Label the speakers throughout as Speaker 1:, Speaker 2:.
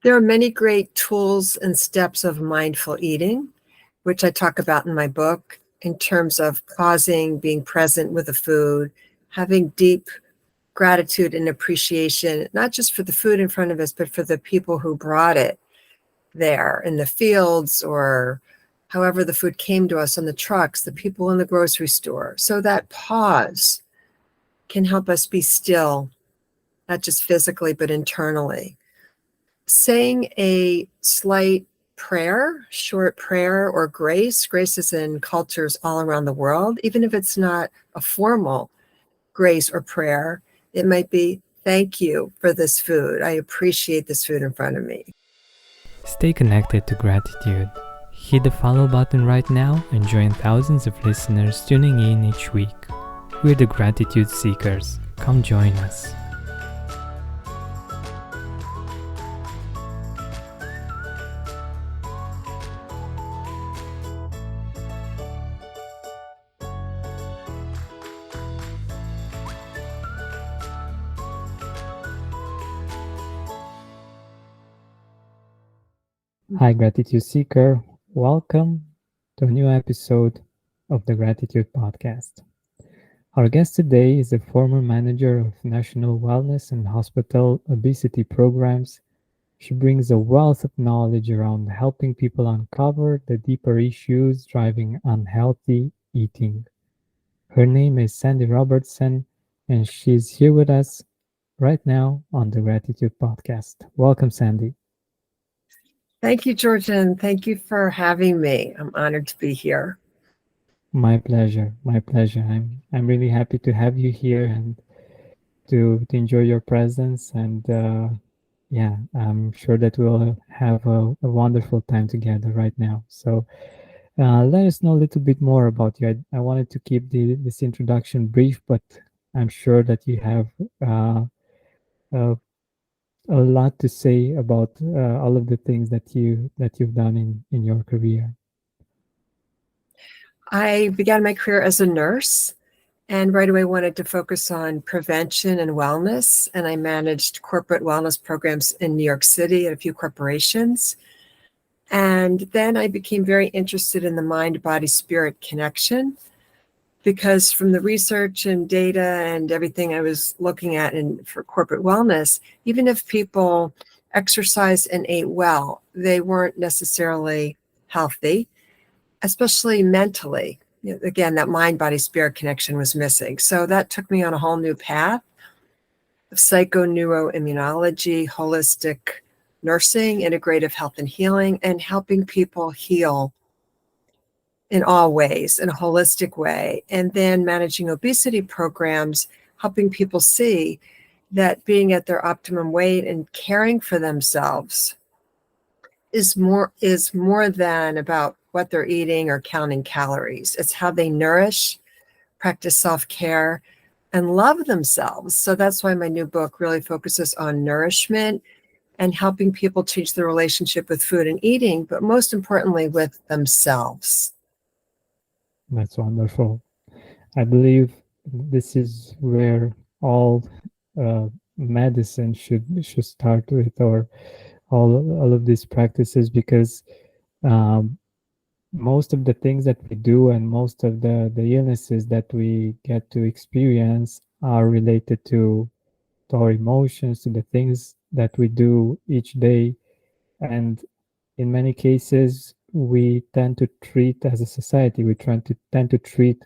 Speaker 1: There are many great tools and steps of mindful eating, which I talk about in my book in terms of pausing, being present with the food, having deep gratitude and appreciation, not just for the food in front of us, but for the people who brought it there in the fields or however the food came to us on the trucks, the people in the grocery store. So that pause can help us be still, not just physically, but internally. Saying a slight prayer, short prayer or grace. Grace is in cultures all around the world, even if it's not a formal grace or prayer. It might be, thank you for this food. I appreciate this food in front of me.
Speaker 2: Stay connected to gratitude. Hit the follow button right now and join thousands of listeners tuning in each week. We're the Gratitude Seekers. Come join us. Hi, Gratitude Seeker. Welcome to a new episode of the Gratitude Podcast. Our guest today is a former manager of national wellness and hospital obesity programs. She brings a wealth of knowledge around helping people uncover the deeper issues driving unhealthy eating. Her name is Sandy Robertson, and she's here with us right now on the Gratitude Podcast. Welcome, Sandy.
Speaker 1: Thank you, Georgian. Thank you for having me. I'm honored to be here.
Speaker 2: My pleasure. My pleasure. I'm really happy to have you here and to enjoy your presence. And yeah, I'm sure that we'll have a wonderful time together right now. So let us know a little bit more about you. I wanted to keep this introduction brief, but I'm sure that you have uh, a lot to say about all of the things that you've done in your career.
Speaker 1: I began my career as a nurse and right away wanted to focus on prevention and wellness. And I managed corporate wellness programs in New York City at a few corporations. And then I became very interested in the mind-body-spirit connection because from the research and data and everything I was looking at for corporate wellness, even if people exercised and ate well, they weren't necessarily healthy, especially mentally. Again, that mind-body-spirit connection was missing. So that took me on a whole new path of psychoneuroimmunology, holistic nursing, integrative health and healing, and helping people heal in all ways, in a holistic way. And then managing obesity programs, helping people see that being at their optimum weight and caring for themselves is more than about what they're eating or counting calories. It's how they nourish, practice self-care, and love themselves. So that's why my new book really focuses on nourishment and helping people change their relationship with food and eating, but most importantly with themselves.
Speaker 2: That's wonderful. I believe this is where all medicine should start with, or all of these practices, because um, most of the things that we do and most of the illnesses that we get to experience are related to our emotions, to the things that we do each day. And in many cases, we tend to treat, as a society, we tend to treat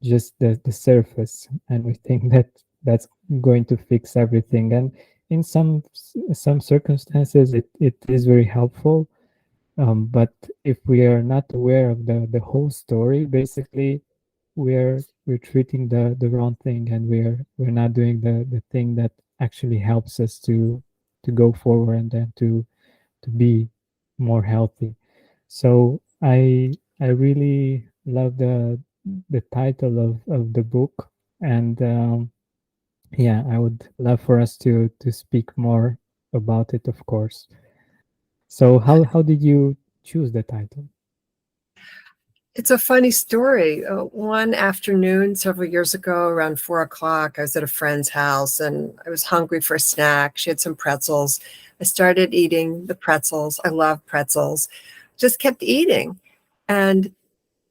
Speaker 2: just the surface, and we think that that's going to fix everything. And in some circumstances, it is very helpful. But if we are not aware of the whole story, basically we're treating the wrong thing, and we're not doing the thing that actually helps us to go forward and then to be more healthy. So I really love the title of the book, and yeah, I would love for us to speak more about it, of course. So how did you choose the title?
Speaker 1: It's a funny story. One afternoon several years ago, around 4 o'clock, I was at a friend's house and I was hungry for a snack. She had some pretzels. I started eating the pretzels. I love pretzels. Just kept eating. And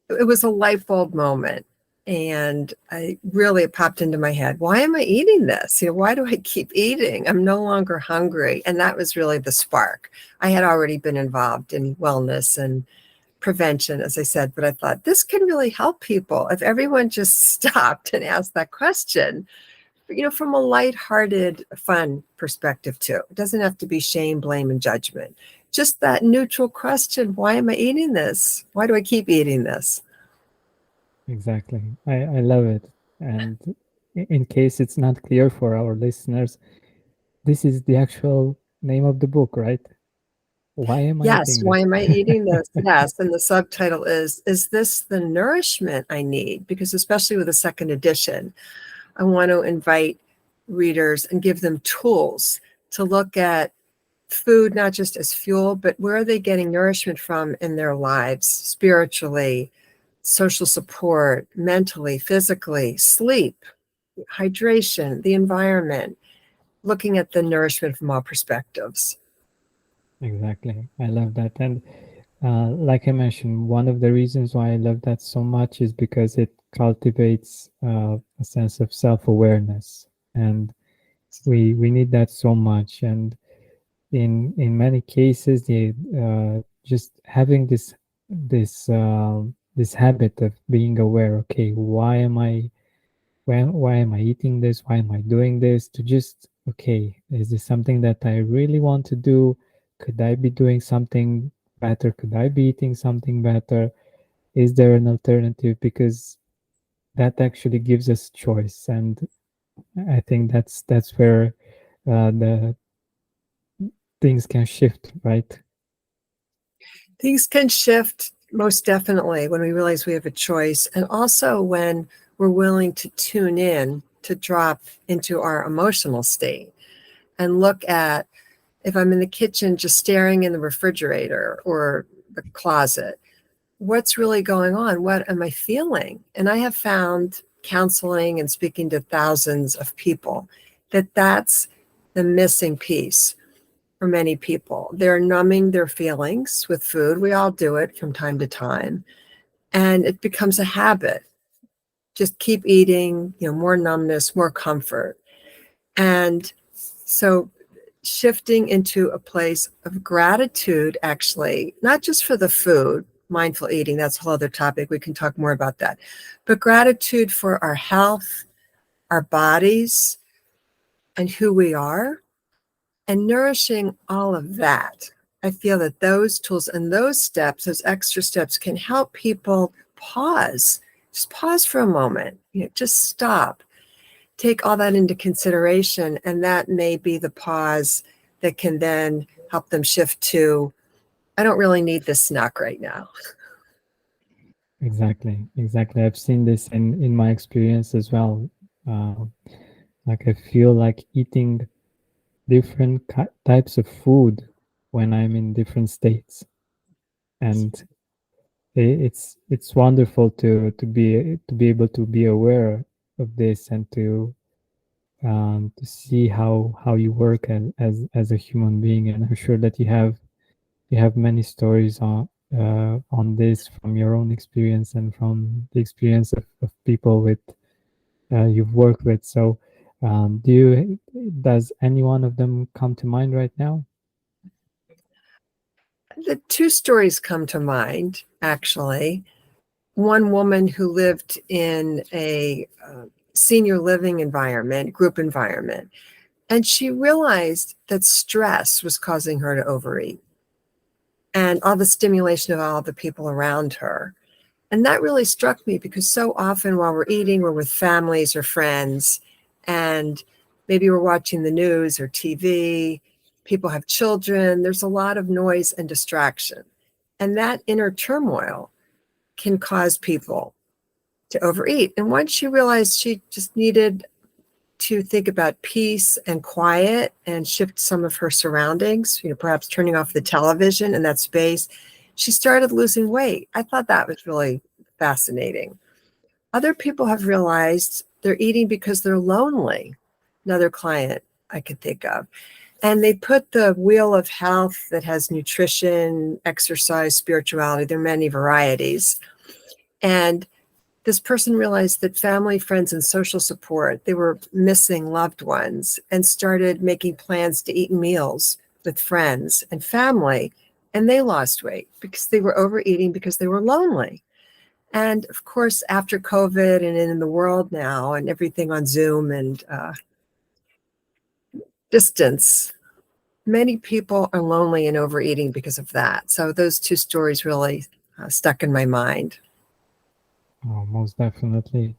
Speaker 1: it was a light bulb moment. And it popped into my head. Why am I eating this? Why do I keep eating? I'm no longer hungry. And that was really the spark. I had already been involved in wellness and prevention, as I said, but I thought this can really help people if everyone just stopped and asked that question, from a lighthearted, fun perspective too. It doesn't have to be shame, blame, and judgment. Just that neutral question, why am I eating this? Why do I keep eating this?
Speaker 2: Exactly. I love it. And in case it's not clear for our listeners, this is the actual name of the book, right? Why am I
Speaker 1: Yes,
Speaker 2: eating
Speaker 1: why
Speaker 2: this?
Speaker 1: am I eating this? Yes, and the subtitle is this the nourishment I need? Because especially with the second edition, I want to invite readers and give them tools to look at food not just as fuel, but where are they getting nourishment from in their lives, spiritually, social support, mentally, physically, sleep, hydration, the environment, looking at the nourishment from all perspectives.
Speaker 2: Exactly. I love that. And like I mentioned, one of the reasons why I love that so much is because it cultivates a sense of self-awareness, and we need that so much. And in many cases, the just having this habit of being aware. Okay, why am I eating this? Why am I doing this? To just, okay, is this something that I really want to do? Could I be doing something better? Could I be eating something better? Is there an alternative? Because that actually gives us choice, and I think that's where the things can shift, right?
Speaker 1: Things can shift most definitely when we realize we have a choice, and also when we're willing to tune in to drop into our emotional state and look at if I'm in the kitchen just staring in the refrigerator or the closet, what's really going on? What am I feeling? And I have found counseling and speaking to thousands of people that that's the missing piece for many people. They're numbing their feelings with food. We all do it from time to time. And it becomes a habit. Just keep eating, more numbness, more comfort. And so shifting into a place of gratitude, actually, not just for the food, mindful eating, that's a whole other topic. We can talk more about that. But gratitude for our health, our bodies, and who we are, and nourishing all of that. I feel that those tools and those steps, those extra steps, can help people pause. Just pause for a moment. Just stop. Take all that into consideration, and that may be the pause that can then help them shift to, I don't really need this snack right now.
Speaker 2: Exactly, exactly. I've seen this in my experience as well. Uh, like I feel like eating different types of food when I'm in different states, and it's wonderful to be able to be aware of this and to see how you work as a human being. And I'm sure that you have many stories on this from your own experience and from the experience of people with you've worked with. So, does any one of them come to mind right now?
Speaker 1: The two stories come to mind, actually. One woman who lived in a senior living environment, group environment, and she realized that stress was causing her to overeat and all the stimulation of all the people around her. And that really struck me because so often while we're eating, we're with families or friends, and maybe we're watching the news or TV. People have children. There's a lot of noise and distraction. And that inner turmoil can cause people to overeat. And once she realized she just needed to think about peace and quiet and shift some of her surroundings, perhaps turning off the television in that space, she started losing weight. I thought that was really fascinating. Other people have realized they're eating because they're lonely. Another client I could think of. And they put the wheel of health that has nutrition, exercise, spirituality, there are many varieties. And this person realized that family, friends, and social support, they were missing loved ones, and started making plans to eat meals with friends and family. And they lost weight because they were overeating because they were lonely. And of course, after COVID and in the world now and everything on Zoom and distance, many people are lonely and overeating because of that. So those two stories really stuck in my mind.
Speaker 2: Oh, most definitely.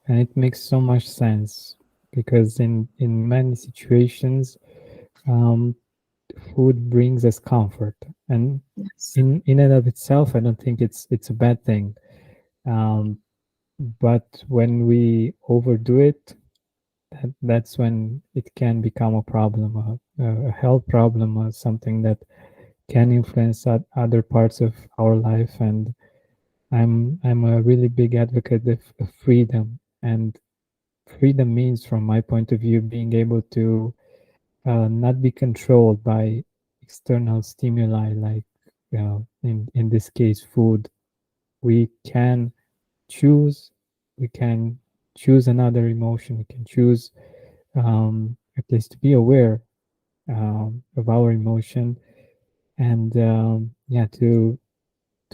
Speaker 2: And it makes so much sense because in many situations, um, food brings us comfort, and
Speaker 1: Yes.
Speaker 2: in and of itself, I don't think it's a bad thing. Um, but when we overdo it, that's when it can become a problem, a health problem, or something that can influence other parts of our life. And I'm a really big advocate of freedom, and freedom means, from my point of view, being able to not be controlled by external stimuli, like in this case, food. We can choose. We can choose another emotion. We can choose at least to be aware of our emotion, and yeah, to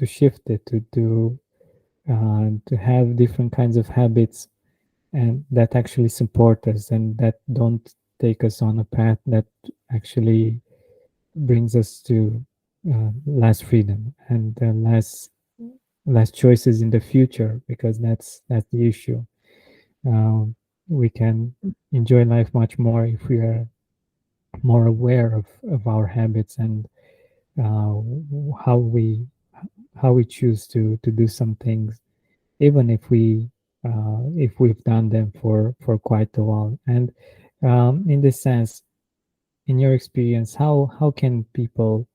Speaker 2: shift it, to have different kinds of habits, and that actually support us and that don't take us on a path that actually brings us to less freedom and less choices in the future, because that's the issue. um, we can enjoy life much more if we are more aware of our habits, and uh, how we choose to do some things, even if we've done them for quite a while. And in this sense, in your experience, how can people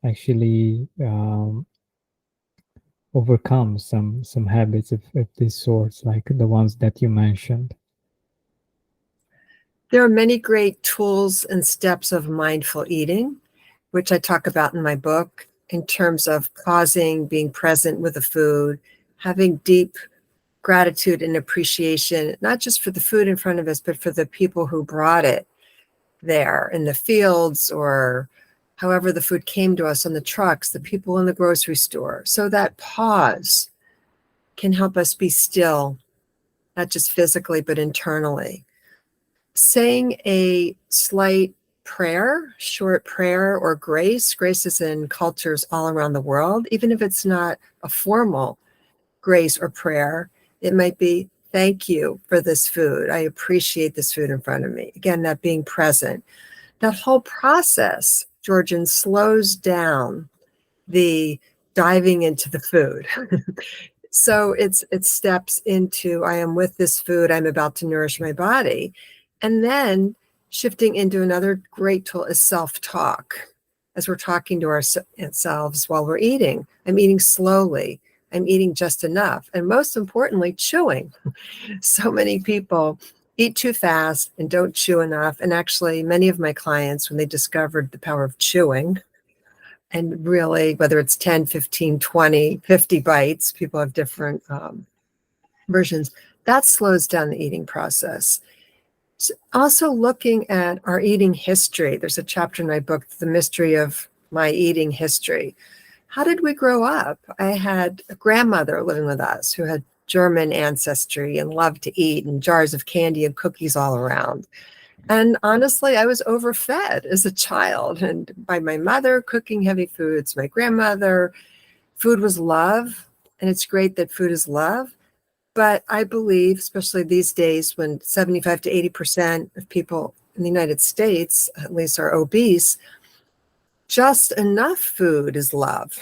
Speaker 2: actually overcome some habits of this sorts, like the ones that you mentioned?
Speaker 1: There are many great tools and steps of mindful eating, which I talk about in my book, in terms of pausing, being present with the food, having deep gratitude and appreciation, not just for the food in front of us, but for the people who brought it there in the fields, or however the food came to us on the trucks, the people in the grocery store. So that pause can help us be still, not just physically, but internally. Saying a slight prayer, short prayer, or grace. Grace is in cultures all around the world, even if it's not a formal grace or prayer. It might be, thank you for this food. I appreciate this food in front of me. Again, that being present. That whole process, Georgian, slows down the diving into the food. So it steps into, I am with this food, I'm about to nourish my body. And then shifting into another great tool is self-talk. As we're talking to ourselves while we're eating, I'm eating slowly, I'm eating just enough. And most importantly, chewing. So many people eat too fast and don't chew enough. And actually, many of my clients, when they discovered the power of chewing, and really, whether it's 10, 15, 20, 50 bites, people have different versions, that slows down the eating process. So also looking at our eating history. There's a chapter in my book, The Mystery of My Eating History. How did we grow up? I had a grandmother living with us who had German ancestry and loved to eat, and jars of candy and cookies all around. And honestly, I was overfed as a child, and by my mother cooking heavy foods, my grandmother. Food was love, and it's great that food is love. But I believe, especially these days when 75 to 80% of people in the United States, at least, are obese, just enough food is love.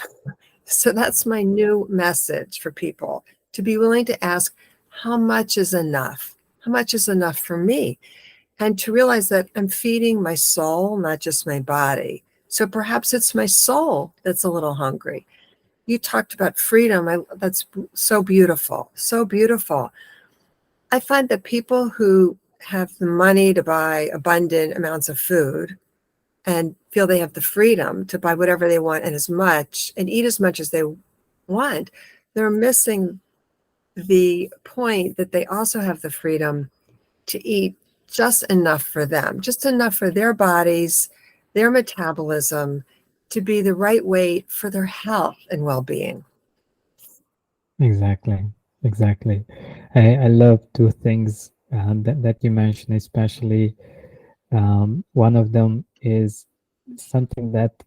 Speaker 1: So that's my new message for people, to be willing to ask, how much is enough? How much is enough for me? And to realize that I'm feeding my soul, not just my body. So perhaps it's my soul that's a little hungry. you talked about freedom. That's so beautiful, so beautiful. I find that people who have the money to buy abundant amounts of food and feel they have the freedom to buy whatever they want and as much and eat as much as they want, they're missing the point that they also have the freedom to eat just enough for them, just enough for their bodies, their metabolism, to be the right weight for their health and well-being.
Speaker 2: Exactly, exactly. I love two things that you mentioned, especially one of them is something that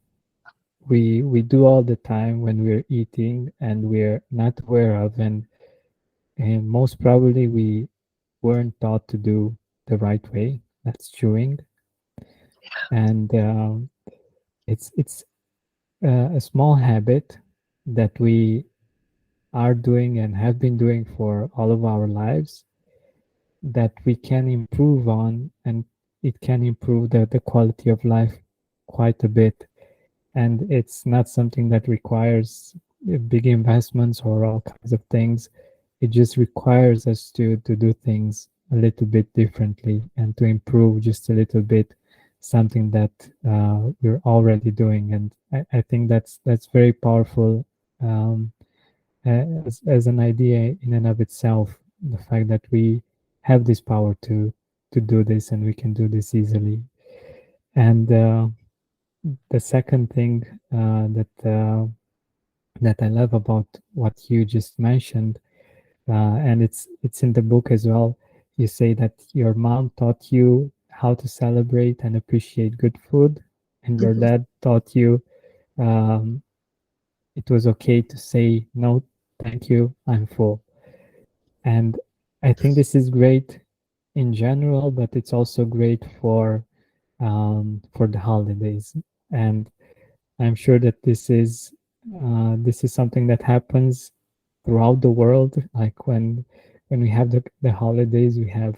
Speaker 2: we do all the time when we're eating and we're not aware of, and most probably we weren't taught to do the right way. That's chewing, and it's a small habit that we are doing and have been doing for all of our lives that we can improve on, and it can improve the quality of life quite a bit. And it's not something that requires big investments or all kinds of things. It just requires us to do things a little bit differently and to improve just a little bit something that we're already doing. And I think that's very powerful, um, as an idea in and of itself. The fact that we have this power to do this and we can do this easily. And the second thing that I love about what you just mentioned, and it's in the book as well. You say that your mom taught you how to celebrate and appreciate good food, and your
Speaker 1: Mhm.
Speaker 2: dad taught you um, it was okay to say no, thank you, I'm full. And I think this is great in general, but it's also great for the holidays. And I'm sure that this is something that happens throughout the world. Like when we have the holidays, we have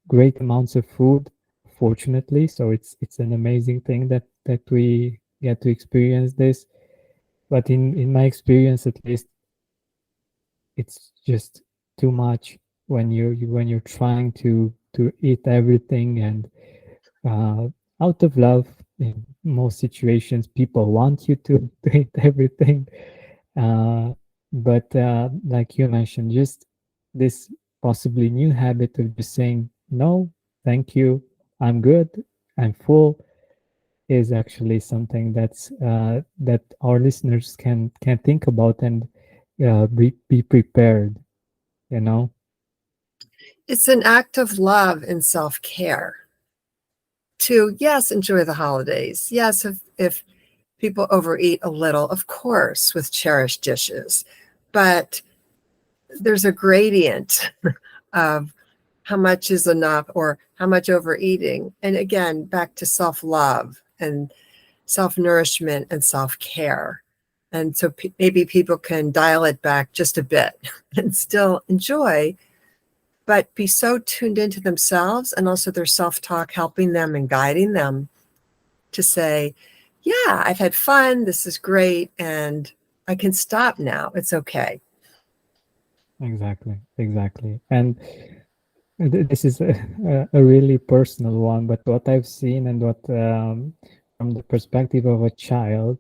Speaker 2: great amounts of food, fortunately. So it's an amazing thing that we get to experience this. But in my experience, at least, it's just too much when when you're trying to eat everything and uh, out of love. In most situations, people want you to eat everything, uh, but like you mentioned, just this possibly new habit of just saying no, thank you, I'm good, I'm full, is actually something that our listeners can think about and be prepared, you know.
Speaker 1: It's an act of love and self-care to, yes, enjoy the holidays. Yes, if people overeat a little, of course, with cherished dishes, but there's a gradient of how much is enough or how much overeating. And again, back to self-love and self-nourishment and self-care. And so maybe people can dial it back just a bit and still enjoy, but be so tuned into themselves and also their self-talk helping them and guiding them to say, yeah, I've had fun. This is great. And I can stop now. It's okay.
Speaker 2: Exactly, exactly. And this is a really personal one, but what I've seen and what from the perspective of a child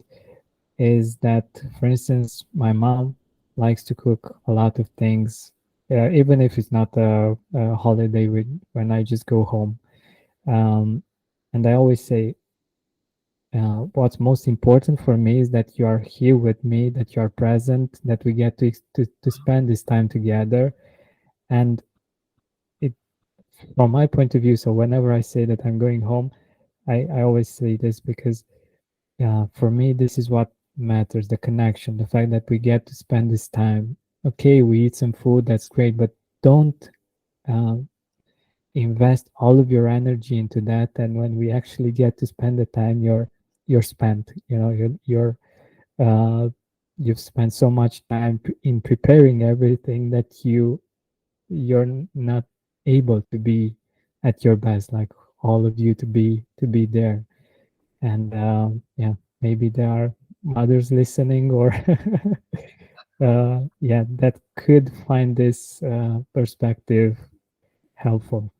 Speaker 2: is that, for instance, my mom likes to cook a lot of things, even if it's not a holiday when I just go home. Um, and I always say, what's most important for me is that you are here with me, that you are present, that we get to spend this time together. And it, from my point of view, so whenever I say that I'm going home, I always say this because for me, this is what matters, the connection, the fact that we get to spend this time. Okay, we eat some food, that's great, but don't uh, invest all of your energy into that. And when we actually get to spend the time, you're spent. You know, uh, you've spent so much time in preparing everything that you're not able to be at your best, like all of you to be there. And yeah, maybe there are mothers listening, or yeah, that could find this perspective helpful.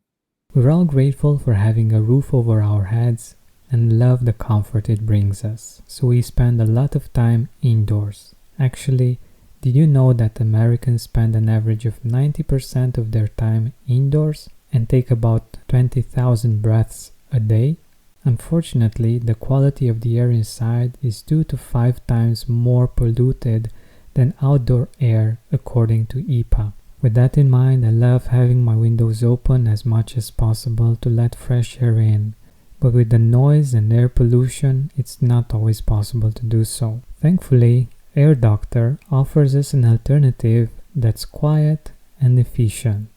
Speaker 3: We're all grateful for having a roof over our heads and love the comfort it brings us, so we spend a lot of time indoors. Actually, did you know that Americans spend an average of 90% of their time indoors and take about 20,000 breaths a day? Unfortunately, the quality of the air inside is 2 to 5 times more polluted than outdoor air according to EPA. With that in mind, I love having my windows open as much as possible to let fresh air in, but with the noise and air pollution, it's not always possible to do so. Thankfully, Air Doctor offers us an alternative that's quiet and efficient.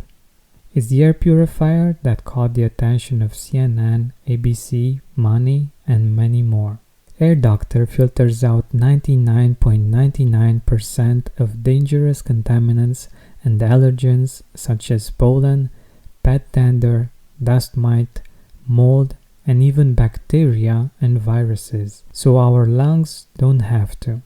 Speaker 3: It's the air purifier that caught the attention of CNN, ABC, Money, and many more. Air Doctor filters out 99.99% of dangerous contaminants and allergens such as pollen, pet dander, dust mite, mold, and even bacteria and viruses, so our lungs don't have to.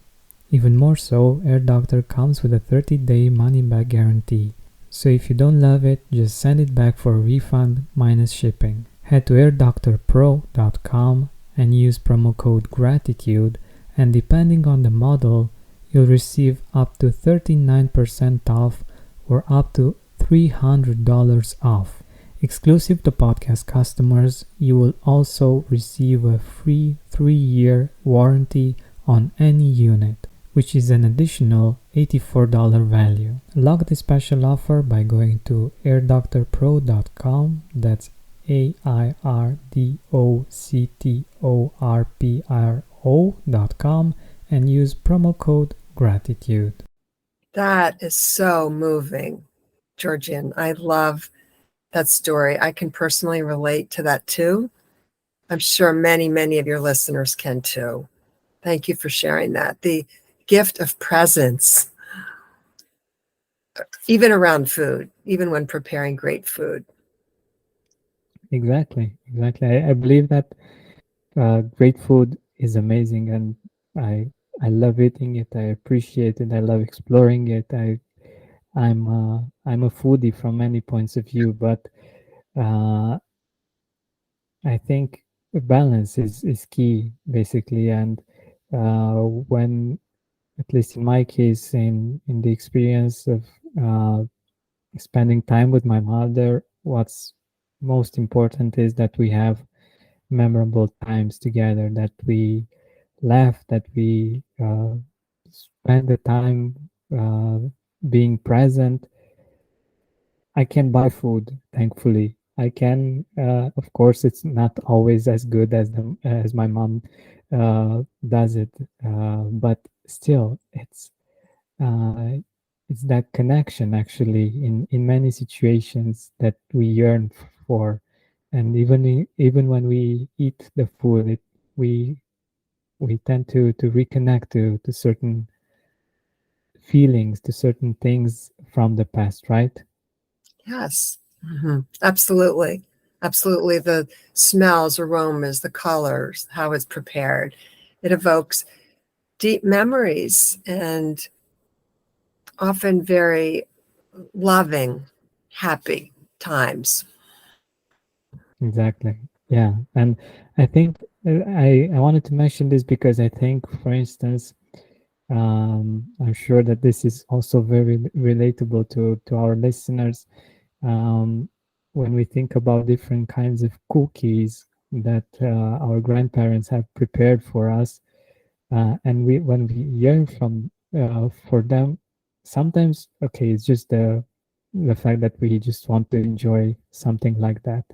Speaker 3: Even more so, Air Doctor comes with a 30-day money-back guarantee, so if you don't love it, just send it back for a refund minus shipping. Head to airdoctorpro.com and use promo code GRATITUDE, and depending on the model, you'll receive up to 39% off or up to $300 off. Exclusive to podcast customers, you will also receive a free 3-year warranty on any unit, which is an additional $84 value. Lock the special offer by going to airdoctorpro.com, that's airdoctorpro.com, and use promo code GRATITUDE.
Speaker 1: That is so moving, Georgian. I love that story. I can personally relate to that too. I'm sure many, many of your listeners can too. Thank you for sharing that. The gift of presence, even around food, even when preparing great food.
Speaker 2: Exactly. I believe that great food is amazing, and I love eating it. I appreciate it. I love exploring it. I'm a foodie from many points of view, but uh, I think balance is key basically. And when, at least in my case, in the experience of uh, spending time with my mother, what's most important is that we have memorable times together, that we laugh, that we spend the time uh, being present. I can buy food, thankfully. I can, of course, it's not always as good as as my mom does it, but still, uh, it's that connection actually in many situations that we yearn for, and even when we eat the food, we we tend to reconnect to certain feelings, to certain things from the past, right?
Speaker 1: Yes, absolutely. Absolutely. The smells, aromas, the colors, how it's prepared. It evokes deep memories and often very loving, happy times.
Speaker 2: Exactly. Yeah. And I think I wanted to mention this because I think, for instance, I'm sure that this is also very relatable to our listeners. Um, when we think about different kinds of cookies that our grandparents have prepared for us, and we when we yearn from for them, sometimes okay, it's just the fact that we just want to enjoy something like that,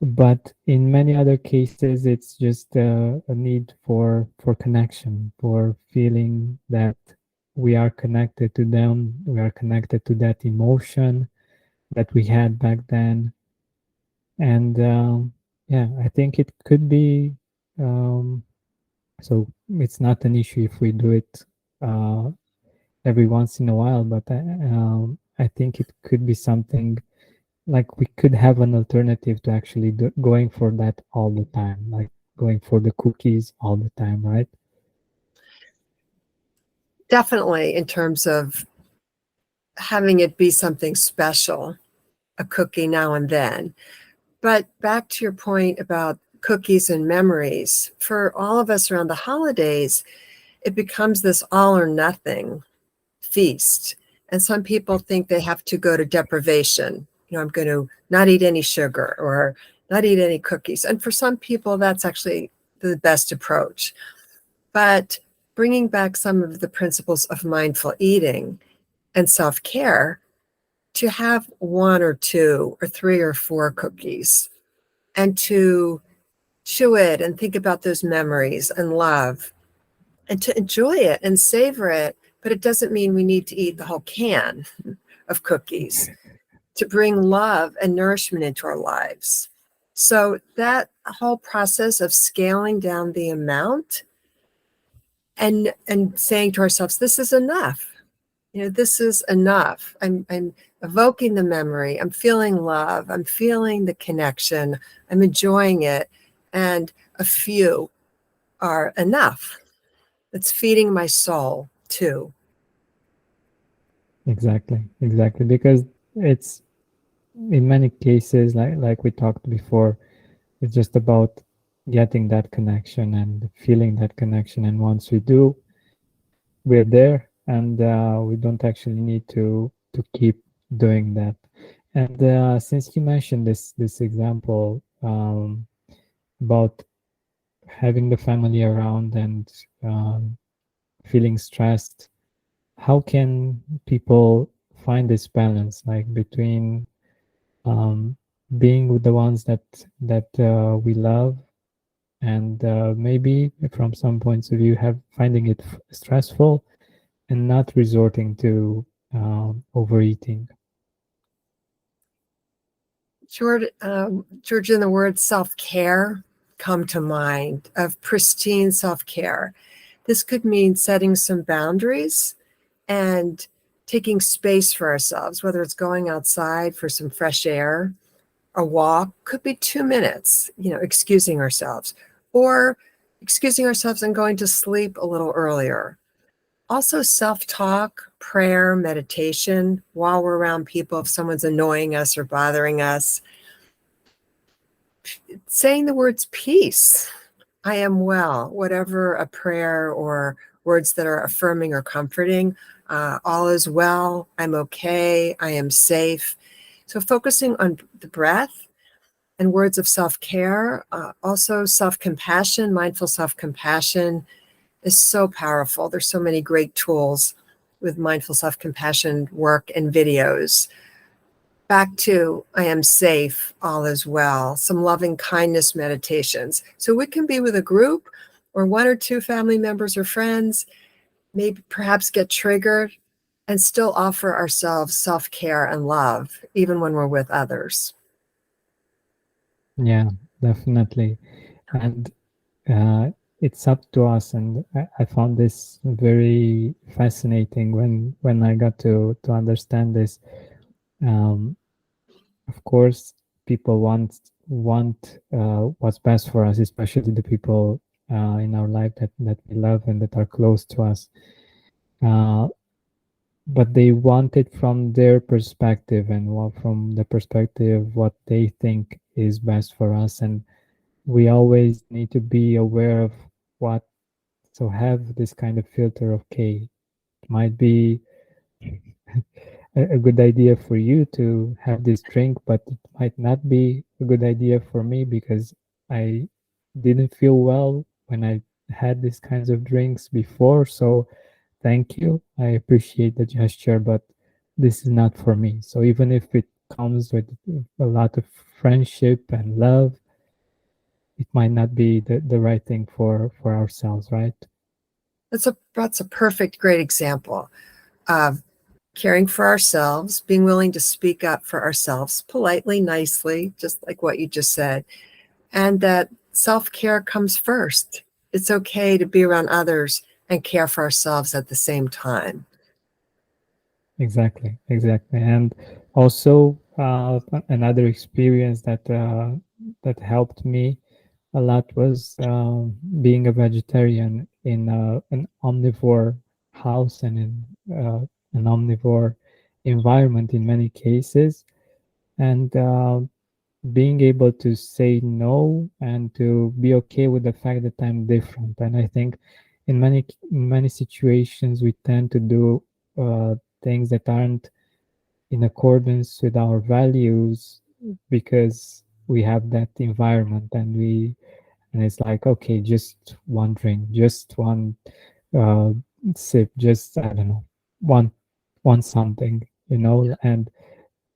Speaker 2: but in many other cases it's just a need for connection, for feeling that we are connected to them, we are connected to that emotion that we had back then. And yeah, I think it could be um, so it's not an issue if we do it uh, every once in a while, but I think it could be something like we could have an alternative to actually going for that all the time, like going for the cookies all the time, right?
Speaker 1: Definitely in terms of having it be something special, a cookie now and then. But back to your point about cookies and memories, for all of us around the holidays, it becomes this all or nothing feast. And some people think they have to go to deprivation. I'm going to not eat any sugar or not eat any cookies. And for some people, that's actually the best approach. But bringing back some of the principles of mindful eating and self-care, to have one or two or three or four cookies and to chew it and think about those memories and love and to enjoy it and savor it. But it doesn't mean we need to eat the whole can of cookies, to bring love and nourishment into our lives. So that whole process of scaling down the amount and saying to ourselves, this is enough. This is enough. I'm evoking the memory. I'm feeling love. I'm feeling the connection. I'm enjoying it. And a few are enough. It's feeding my soul too.
Speaker 2: Exactly, because it's in many cases, like we talked before, it's just about getting that connection and feeling that connection. And once we do, we're there, and we don't actually need to keep doing that. And since you mentioned this example about having the family around and feeling stressed, how can people find this balance, like between being with the ones that we love, and maybe from some points of view have finding it stressful and not resorting to overeating?
Speaker 1: George, and the word self-care come to mind, of pristine self-care. This could mean setting some boundaries and taking space for ourselves, whether it's going outside for some fresh air, a walk, could be 2 minutes, excusing ourselves, or excusing ourselves and going to sleep a little earlier. Also, self-talk, prayer, meditation while we're around people, if someone's annoying us or bothering us. Saying the words peace, I am well, whatever a prayer or words that are affirming or comforting. All is well, I'm okay, I am safe. So focusing on the breath and words of self-care, also self-compassion, mindful self-compassion is so powerful. There's so many great tools with mindful self-compassion work and videos. Back to I am safe, all is well, some loving kindness meditations. So we can be with a group or one or two family members or friends, maybe perhaps get triggered and still offer ourselves self-care and love, even when we're with others.
Speaker 2: Yeah, definitely. And it's up to us. And I found this very fascinating when I got to understand this. Of course, people want what's best for us, especially the people in our life that we love and that are close to us. Uh, but they want it from their perspective and from the perspective what they think is best for us. And we always need to be aware of what, so have this kind of filter of, okay, it might be a good idea for you to have this drink, but it might not be a good idea for me because I didn't feel well when I had these kinds of drinks before. So thank you, I appreciate the gesture, but this is not for me. So even if it comes with a lot of friendship and love, it might not be the right thing for ourselves, right?
Speaker 1: That's a perfect, great example of caring for ourselves, being willing to speak up for ourselves politely, nicely, just like what you just said, and that self-care comes first. It's okay to be around others and care for ourselves at the same time.
Speaker 2: Exactly. And also another experience that helped me a lot was being a vegetarian in an omnivore house and in an omnivore environment in many cases, and being able to say no and to be okay with the fact that I'm different. And I think in many situations we tend to do things that aren't in accordance with our values because we have that environment, and it's like, okay, just one drink, just one uh, sip, just, I don't know, one one something, and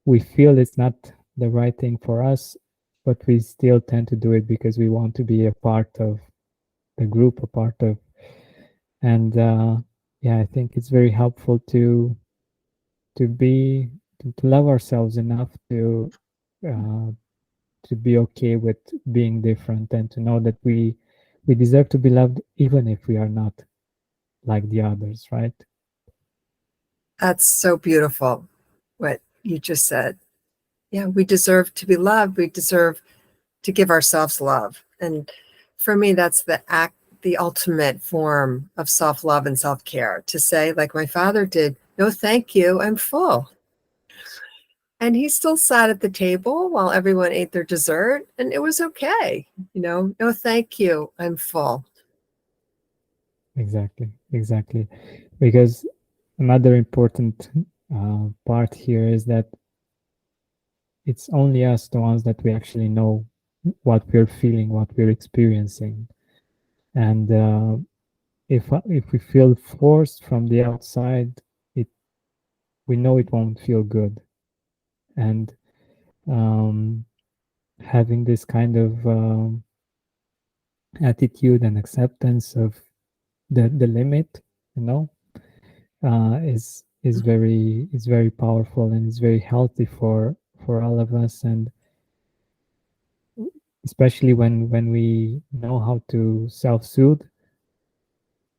Speaker 2: we feel it's not the right thing for us, but we still tend to do it because we want to be a part of the group, a part of, and yeah, I think it's very helpful to be to love ourselves enough uh, to be okay with being different, and to know that we deserve to be loved even if we are not like the others, right?
Speaker 1: That's so beautiful, what you just said. Yeah, we deserve to be loved. We deserve to give ourselves love. And for me, that's the ultimate form of self-love and self-care, to say, like my father did, no, thank you, I'm full. And he still sat at the table while everyone ate their dessert, and it was okay. No, thank you, I'm full.
Speaker 2: Exactly, because another important part here is that it's only us, the ones that we actually know what we're feeling, what we're experiencing. And if we feel forced from the outside, it we know it won't feel good. And um, having this kind of attitude and acceptance of the limit, you know, is very powerful, and is very healthy for all of us. And especially when we know how to self-soothe,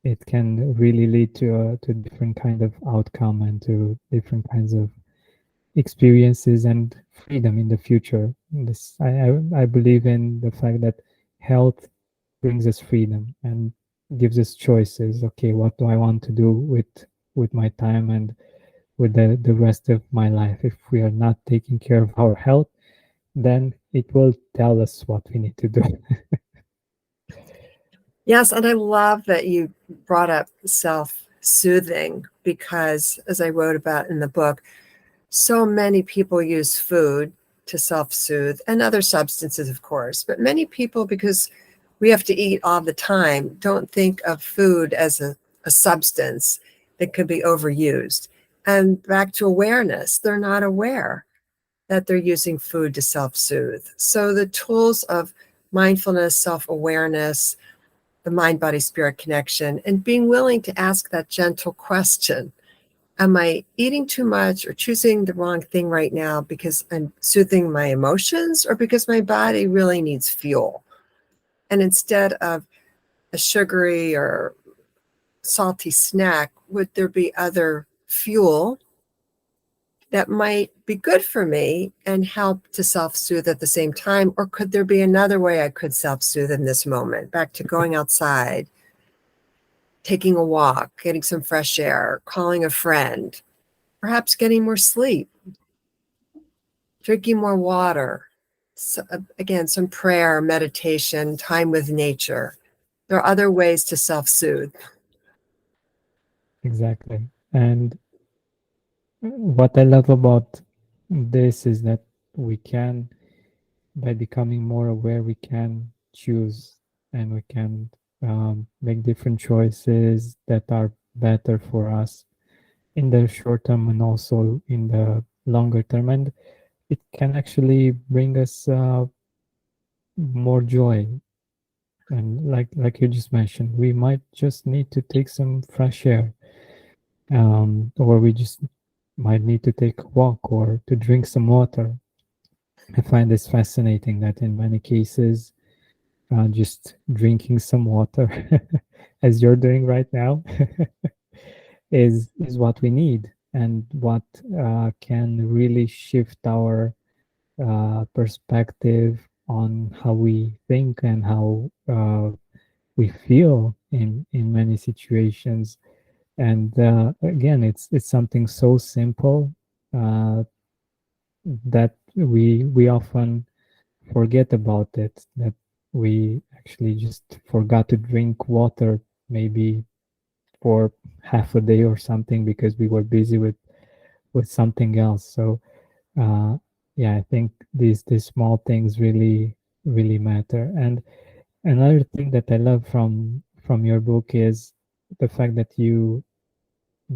Speaker 2: it can really lead to different kind of outcome and to different kinds of experiences and freedom in the future. I believe in the fact that health brings us freedom and gives us choices. Okay, what do I want to do with my time and with the rest of my life? If we are not taking care of our health, then it will tell us what we need to do.
Speaker 1: Yes, and I love that you brought up self-soothing, because as I wrote about in the book, so many people use food to self-soothe, and other substances, of course, but many people, because we have to eat all the time, don't think of food as a substance that could be overused. And back to awareness, they're not aware that they're using food to self-soothe. So the tools of mindfulness, self-awareness, the mind-body-spirit connection, and being willing to ask that gentle question, am I eating too much or choosing the wrong thing right now because I'm soothing my emotions, or because my body really needs fuel? And instead of a sugary or salty snack, would there be other fuel that might be good for me and help to self-soothe at the same time? Or could there be another way I could self-soothe in this moment? Back to going outside, taking a walk, getting some fresh air, calling a friend, perhaps getting more sleep, drinking more water. So, again, some prayer, meditation, time with nature. There are other ways to self-soothe.
Speaker 2: Exactly. And what I love about this is that we can, by becoming more aware, we can choose, and we can make different choices that are better for us in the short term and also in the longer term. And it can actually bring us more joy. And like you just mentioned, we might just need to take some fresh air, or we just might need to take a walk or to drink some water. I find this fascinating that in many cases, just drinking some water, as you're doing right now, is what we need, and what can really shift our perspective on how we think and how we feel in many situations. And again, it's something so simple that we often forget about it, that we actually just forgot to drink water maybe for half a day or something because we were busy with something else. So uh, yeah, I think these small things really matter. And another thing that I love from your book is the fact that you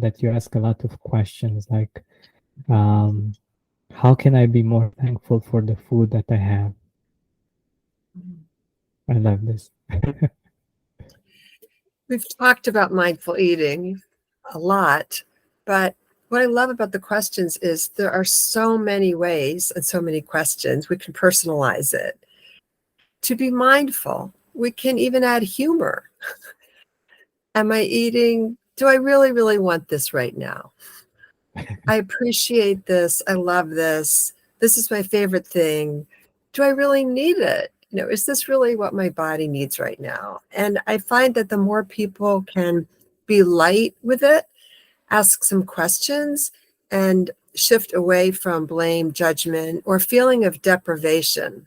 Speaker 2: ask a lot of questions like, um, how can I be more thankful for the food that I have? I love this.
Speaker 1: We've talked about mindful eating a lot, but what I love about the questions is there are so many ways and so many questions. We can personalize it. To be mindful, we can even add humor. Am I eating? Do I really want this right now? I appreciate this. I love this. This is my favorite thing. Do I really need it? Is this really what my body needs right now? And I find that the more people can be light with it, ask some questions, and shift away from blame, judgment, or feeling of deprivation.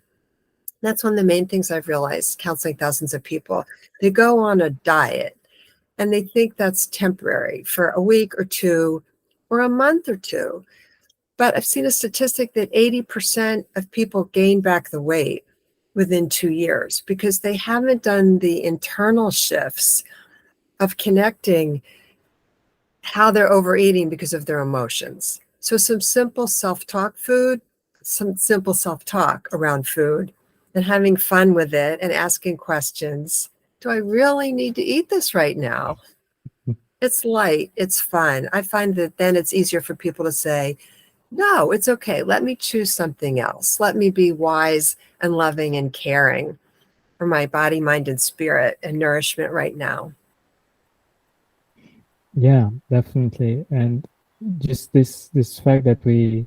Speaker 1: That's one of the main things I've realized counseling thousands of people. They go on a diet and they think that's temporary for a week or two or a month or two. But I've seen a statistic that 80% of people gain back the weight within 2 years because they haven't done the internal shifts of connecting how they're overeating because of their emotions. So some simple self-talk food, some simple self-talk around food and having fun with it and asking questions. Do I really need to eat this right now? It's light, it's fun. I find that then it's easier for people to say, no, it's okay. Let me choose something else. Let me be wise and loving and caring for my body, mind, and spirit and nourishment right now.
Speaker 2: Yeah, definitely. And just this fact that we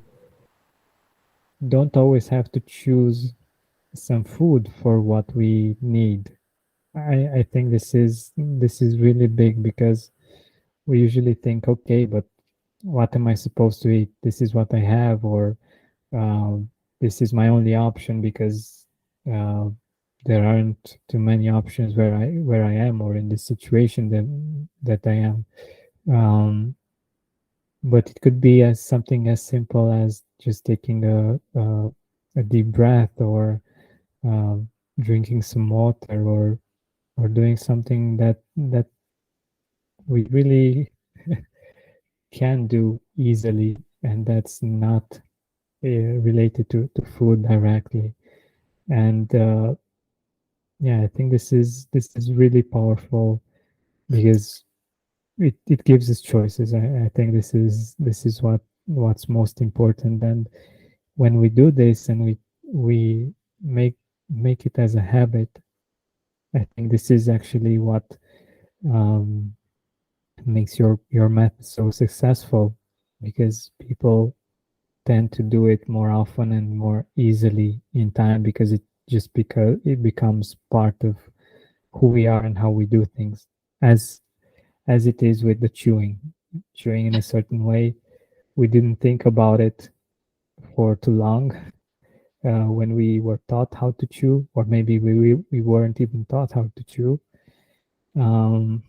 Speaker 2: don't always have to choose some food for what we need. I think this is really big because we usually think, okay, but what am I supposed to eat? This is what I have, or uh, this is my only option because uh, there aren't too many options where I am or in this situation that I am. Um, but it could be as something as simple as just taking a deep breath or uh, drinking some water or doing something that we really can do easily and that's not related to food directly. And yeah, I think this is really powerful because it gives us choices. I think this is what's most important. And when we do this and we make make it as a habit, I think this is actually what um, makes your method so successful because people tend to do it more often and more easily in time because it becomes part of who we are and how we do things as it is with the chewing in a certain way. We didn't think about it for too long when we were taught how to chew, or maybe we weren't even taught how to chew. Um,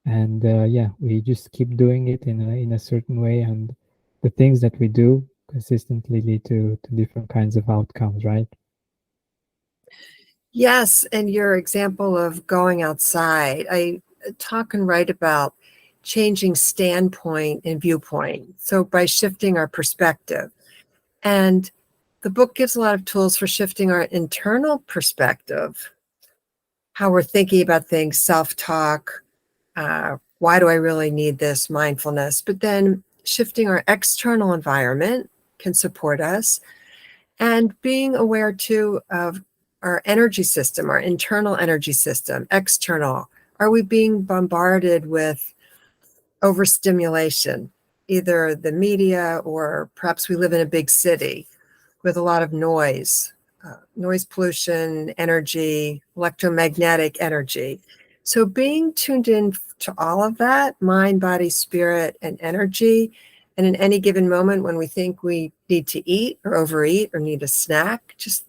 Speaker 2: and yeah, we just keep doing it in a certain way, and the things that we do consistently lead to different kinds of outcomes, right?
Speaker 1: Yes, and your example of going outside, I talk and write about changing standpoint and viewpoint. So by shifting our perspective. And the book gives a lot of tools for shifting our internal perspective, how we're thinking about things, self-talk, why do I really need this, mindfulness, but then shifting our external environment can support us and being aware too of our energy system, our internal energy system, external. Are we being bombarded with overstimulation, either the media or perhaps we live in a big city with a lot of noise pollution, energy, electromagnetic energy. So being tuned in to all of that, mind, body, spirit, and energy, and in any given moment when we think we need to eat or overeat or need a snack, just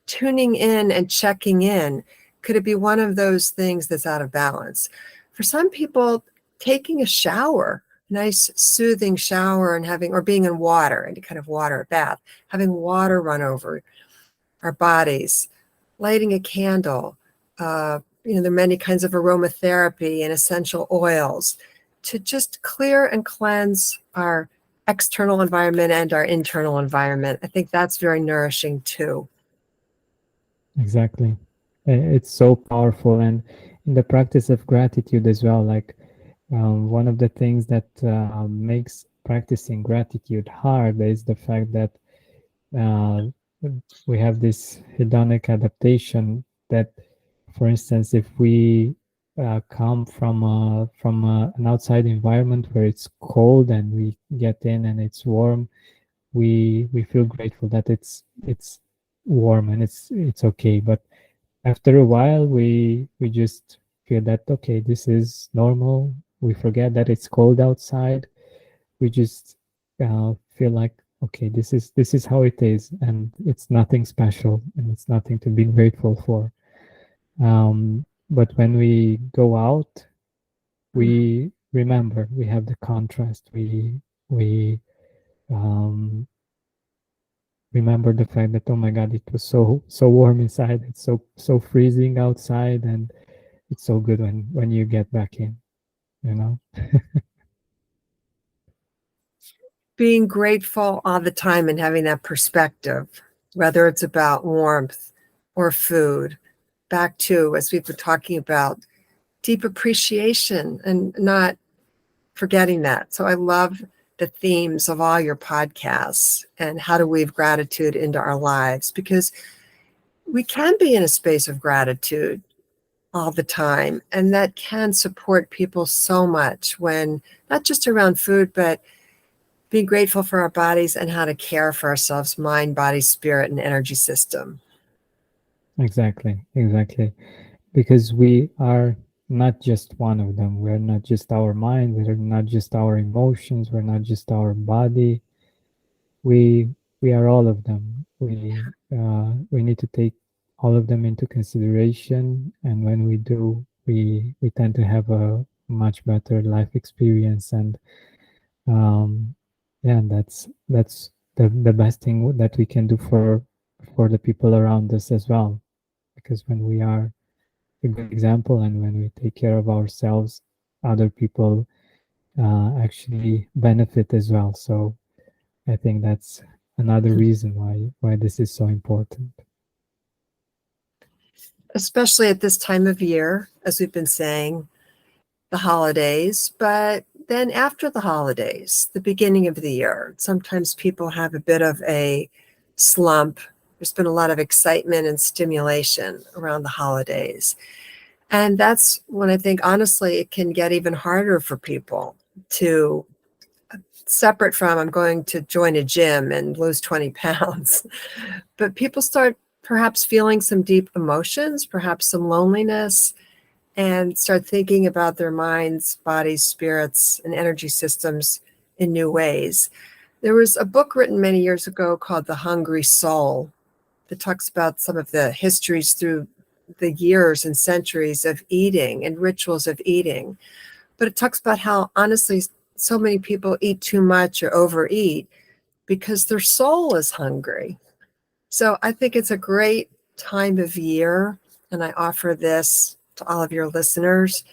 Speaker 1: tuning in and checking in. Could it be one of those things that's out of balance? For some people, taking a shower, nice soothing shower and having, or being in water, any kind of water, a bath, having water run over our bodies, lighting a candle, there are many kinds of aromatherapy and essential oils to just clear and cleanse our external environment and our internal environment. I think that's very nourishing too.
Speaker 2: Exactly. It's so powerful. And in the practice of gratitude as well, like one of the things that makes practicing gratitude hard is the fact that uh, we have this hedonic adaptation that, for instance, if we come from an outside environment where it's cold and we get in and it's warm, we feel grateful that it's warm and it's okay. But after a while, we just feel that okay, this is normal. We forget that it's cold outside. We just feel like okay, this is how it is, and it's nothing special, and it's nothing to be grateful for. But when we go out, we remember we have the contrast. We um, remember the fact that oh my god, it was so warm inside. It's so freezing outside, and it's so good when you get back in. You know.
Speaker 1: Being grateful all the time and having that perspective, whether it's about warmth or food, back to, as we've been talking about, deep appreciation and not forgetting that. So I love the themes of all your podcasts and how to weave gratitude into our lives, because we can be in a space of gratitude all the time. And that can support people so much when not just around food, but being grateful for our bodies and how to care for ourselves, mind, body, spirit, and energy system.
Speaker 2: Exactly. Because we are not just one of them. We're not just our mind. We're not just our emotions. We're not just our body. We are all of them. We need to take all of them into consideration, and when we do, we tend to have a much better life experience. And um, yeah, that's the best thing that we can do for the people around us as well. Because when we are a good example and when we take care of ourselves, other people actually benefit as well. So I think that's another reason why this is so important.
Speaker 1: Especially at this time of year, as we've been saying, the holidays, but then after the holidays, the beginning of the year, sometimes people have a bit of a slump. There's been a lot of excitement and stimulation around the holidays. And that's when I think, honestly, it can get even harder for people to, separate from I'm going to join a gym and lose 20 pounds. But people start perhaps feeling some deep emotions, perhaps some loneliness, and start thinking about their minds, bodies, spirits, and energy systems in new ways. There was a book written many years ago called The Hungry Soul that talks about some of the histories through the years and centuries of eating and rituals of eating. But it talks about how, honestly, so many people eat too much or overeat because their soul is hungry. So I think it's a great time of year, and I offer this to all of your listeners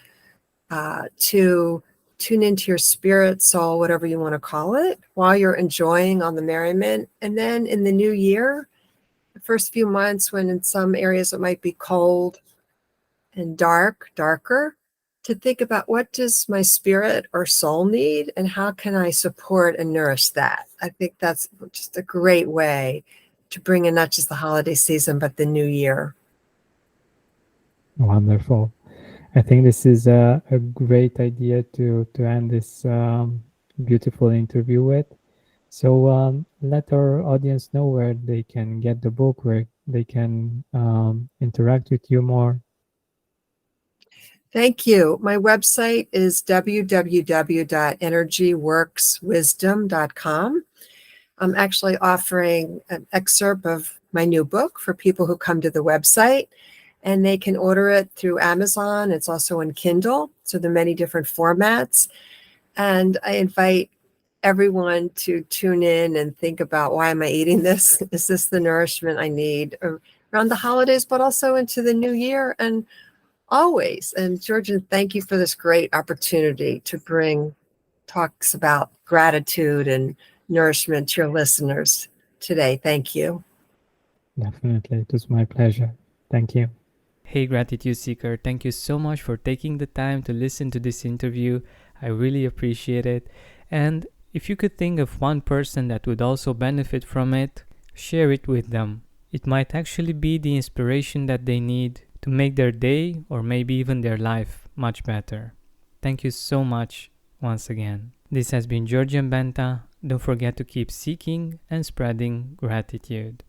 Speaker 1: to tune into your spirit, soul, whatever you want to call it, while you're enjoying on the merriment. And then in the new year, the first few months when in some areas it might be cold and darker, to think about what does my spirit or soul need and how can I support and nourish that. I think that's just a great way to bring in not just the holiday season, but the new year.
Speaker 2: Wonderful. I think this is a great idea to end this beautiful interview with. So let our audience know where they can get the book, where they can interact with you more.
Speaker 1: Thank you. My website is www.energyworkswisdom.com. I'm actually offering an excerpt of my new book for people who come to the website, and they can order it through Amazon. It's also in Kindle, so there are many different formats. And I invite everyone to tune in and think about, why am I eating this? Is this the nourishment I need around the holidays, but also into the new year and always? And Georgian, thank you for this great opportunity to bring talks about gratitude and nourishment to your listeners today. Thank you.
Speaker 2: Definitely. It was my pleasure. Thank you.
Speaker 3: Hey, Gratitude Seeker, thank you so much for taking the time to listen to this interview. I really appreciate it. And if you could think of one person that would also benefit from it, share it with them. It might actually be the inspiration that they need to make their day or maybe even their life much better. Thank you so much once again. This has been Georgian Benta. Don't forget to keep seeking and spreading gratitude.